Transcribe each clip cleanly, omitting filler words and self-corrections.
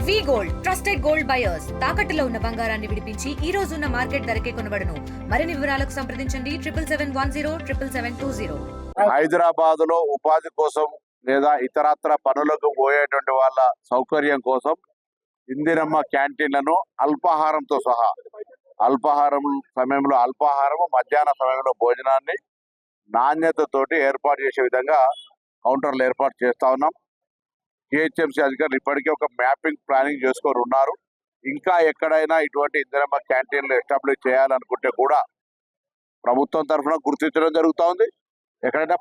వి gold trusted gold buyers తాకట్టులో ఉన్న బంగారాన్ని విడిపించి ఈ రోజు ఉన్న మార్కెట్ ధరకే కొనబడును. మరిన్ని వివరాలకు సంప్రదించండి 7710777720. హైదరాబాద్ లో ఉపాధి కోసం లేదా ఇతరత్ర పనులకు పోయేటువంటి వాళ్ళ సౌకర్యం కోసం ఇందిరమ్మ క్యాంటీన్లను అల్పాహారంతో సహా అల్పాహారం సమయంలో అల్పాహారం, మధ్యాహ్న సమయంలో భోజనాన్ని నాణ్యతతోటి ఏర్పాటు చేసే విధంగా కౌంటర్లు ఏర్పాటు చేస్తా ఉన్నాం. జిహెచ్ఎంసీ అధికారులు ఇప్పటికే ఒక మ్యాపింగ్ ప్లానింగ్ చేసుకొని ఉన్నారు. ఇంకా ఎక్కడైనా ఇటువంటి ఇందిరమ్మ క్యాంటీన్లు ఎస్టాబ్లిష్ చేయాలనుకుంటే కూడా ప్రభుత్వం తరఫున గుర్తించడం జరుగుతూ ఉంది. ఎక్కడైనా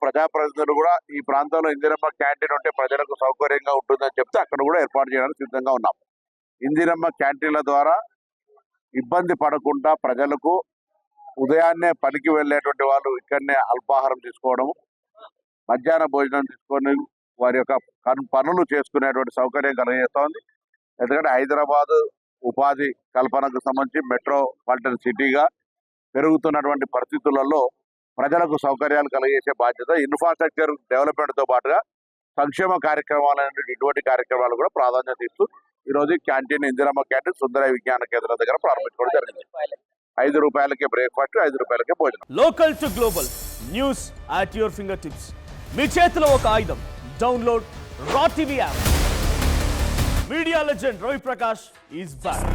ప్రజాప్రతినిధులు కూడా ఈ ప్రాంతంలో ఇందిరమ్మ క్యాంటీన్ ఉంటే ప్రజలకు సౌకర్యంగా ఉంటుందని చెప్తే అక్కడ కూడా ఏర్పాటు చేయడానికి సిద్ధంగా ఉన్నాం. ఇందిరమ్మ క్యాంటీన్ల ద్వారా ఇబ్బంది పడకుండా ప్రజలకు ఉదయాన్నే పనికి వెళ్ళేటువంటి వాళ్ళు ఇక్కడనే అల్పాహారం తీసుకోవడం, మధ్యాహ్న భోజనం తీసుకొని వారి యొక్క పనులు చేసుకునేటువంటి సౌకర్యం కలిగజేస్తోంది. ఎందుకంటే హైదరాబాద్ ఉపాధి కల్పనకు సంబంధించి మెట్రోపాలిటన్ సిటీగా పెరుగుతున్నటువంటి పరిస్థితులలో ప్రజలకు సౌకర్యాలు కలిగజేసే బాధ్యత ఇన్ఫ్రాస్ట్రక్చర్ డెవలప్మెంట్తో పాటుగా సంక్షేమ కార్యక్రమాలు ఇటువంటి కార్యక్రమాలు కూడా ప్రాధాన్యత ఇస్తూ ఈరోజు క్యాంటీన్ ఇందిరమ్మ క్యాంటీన్ సుందర విజ్ఞాన కేంద్రం దగ్గర ప్రారంభించుకోవడం జరిగింది. 5 రూపాయలకే బ్రేక్ఫాస్ట్, 5 రూపాయలకే భోజనం. Local to global news at your fingertips. మీ చేతిలో ఒక ఆయుధం. Download R TV app. Media legend Ravi Prakash is back.